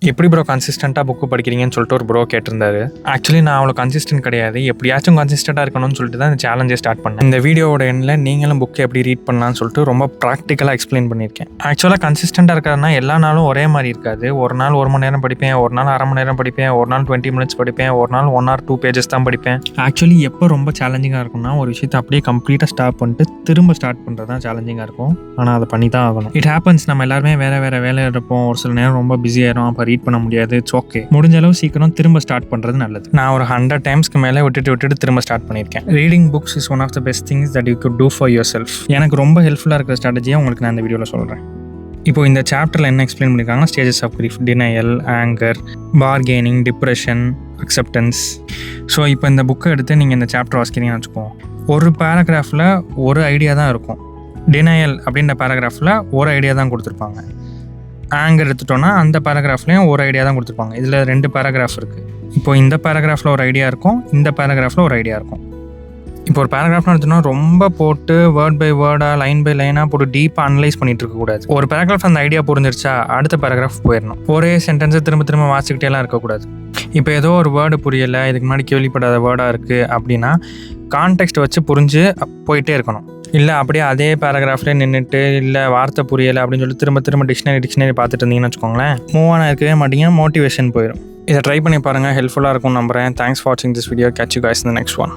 எப்படி ப்ரோ கன்சிஸ்டண்ட்டாக புக்கு படிக்கிறீங்கன்னு சொல்லிட்டு ஒரு ப்ரோ கேட்டிருந்தாரு. ஆக்சுவலி நான் அவ்வளோ கன்சிஸ்டன்ட் கிடையாது. எப்படியாச்சும் கன்சிஸ்டண்ட்டாக இருக்கணும்னு சொல்லிட்டு தான் இந்த சேலஞ்சே ஸ்டார்ட் பண்ணேன். இந்த வீடியோட எண்ணில் நீங்களும் புக்கு எப்படி ரீட் பண்ணலாம்னு சொல்லிட்டு ரொம்ப ப்ராக்டிக்கலாக எக்ஸ்பிளைன் பண்ணியிருக்கேன். ஆக்சுவலாக கன்சிஸ்டண்ட்டாக இருக்கிறதுனா எல்லா நாளும் ஒரே மாதிரி இருக்காது. ஒரு நாள் 1 மணி நேரம் படிப்பேன், ஒரு நாள் அரை மணி நேரம் படிப்பேன், ஒரு நாள் 20 மினிட்ஸ் படிப்பேன், ஒரு நாள் 1 or 2 பேஜஸ் தான் படிப்பேன். ஆக்சுவலி எப்போ ரொம்ப சேலஞ்சிங்காக இருக்கும்னா ஒரு விஷயத்தை அப்படியே கம்ப்ளீட்டாக ஸ்டாப் பண்ணிட்டு திரும்ப ஸ்டார்ட் பண்ணுறது தான் சேலஞ்சிங்காக இருக்கும். ஆனால் அதை பண்ணி தான் ஆகணும். It happens. நம்ம எல்லாருமே வேறு வேலை இருப்போம். ஒரு சில நேரம் ரொம்ப பிஸியாயிரும். அப்போ ரீட் பண்ண முடியாது. ஓகே, முடிஞ்ச அளவு சீக்கிரம் திரும்ப ஸ்டார்ட் பண்ணுறது நல்லது. நான் ஒரு 100 டைம்ஸ்க்கு மேலே விட்டுட்டு திரும்ப ஸ்டார்ட் பண்ணியிருக்கேன். Reading books is one of the best things that you could do for yourself. எனக்கு ரொம்ப ஹெல்ப்ஃபுல்லாக இருக்கிற ஸ்ட்ராட்டஜியை உங்களுக்கு நான் இந்த வீடியோவில் சொல்கிறேன். இப்போ இந்த சாப்டரில் என்ன எக்ஸ்பிளைன் பண்ணியிருக்காங்கன்னா stages of grief, denial, anger, bargaining, depression, acceptance. So இப்போ இந்த புக்கை எடுத்து நீங்கள் இந்த சாப்டர் வாசிக்கிறீங்கன்னு வச்சுக்கோங்க. ஒரு பேராகிராஃபில் ஒரு ஐடியா தான் இருக்கும். டினையல் அப்படின்ற பேராகிராஃபில் ஒரு ஐடியா தான் கொடுத்துருப்பாங்க. ஆங்கர் எடுத்துட்டோன்னா அந்த பேராகிராஃப்லேயும் ஒரு ஐடியா தான் கொடுத்துருப்பாங்க. இதில் 2 பேராகிராஃப் இருக்குது. இப்போ இந்த பேராகிராஃபில் ஒரு ஐடியா இருக்கும், இந்த பேராகிராஃபில் ஒரு ஐடியா இருக்கும். இப்போ ஒரு பேராகிராஃப்னு எடுத்தோன்னா ரொம்ப போட்டு வேர்ட் பை வேர்டாக லைன் பை லைனாக போட்டு டீப்பாக அனலைஸ் பண்ணிட்டு இருக்கக்கூடாது. ஒரு பேராகிராஃப் அந்த ஐடியா புரிஞ்சிருச்சா அடுத்த பேராகிராஃப் போயிடணும். ஒரே சென்டென்ஸை திரும்ப வாசிக்கிட்டேலாம் இருக்கக்கூடாது. இப்போ ஏதோ ஒரு வேர்டு புரியலை, இதுக்கு முன்னாடி கேள்விப்படாத வேர்டாக இருக்குது அப்படின்னா கான்டெக்ஸ்ட் வச்சு புரிஞ்சு போயிட்டே இருக்கணும். இல்லை அப்படியே அதே பேராகிராஃப்லேயே நின்றுட்டு இல்லை வார்த்தை புரியலை அப்படின்னு சொல்லி திரும்ப டிக்ஷனரி பார்த்துட்டு இருந்தீங்கன்னு வச்சுக்கோங்களேன், மூவ் ஆன் இருக்கவே மாட்டீங்க, மோட்டிவேஷன் போயிடும். இதை ட்ரை பண்ணி பாருங்கள், ஹெல்ப்ஃபுல்லாக இருக்கும் நம்புகிறேன். தேங்க்ஸ் ஃபார் வாட்சிங் this video. Catch you guys in the next one.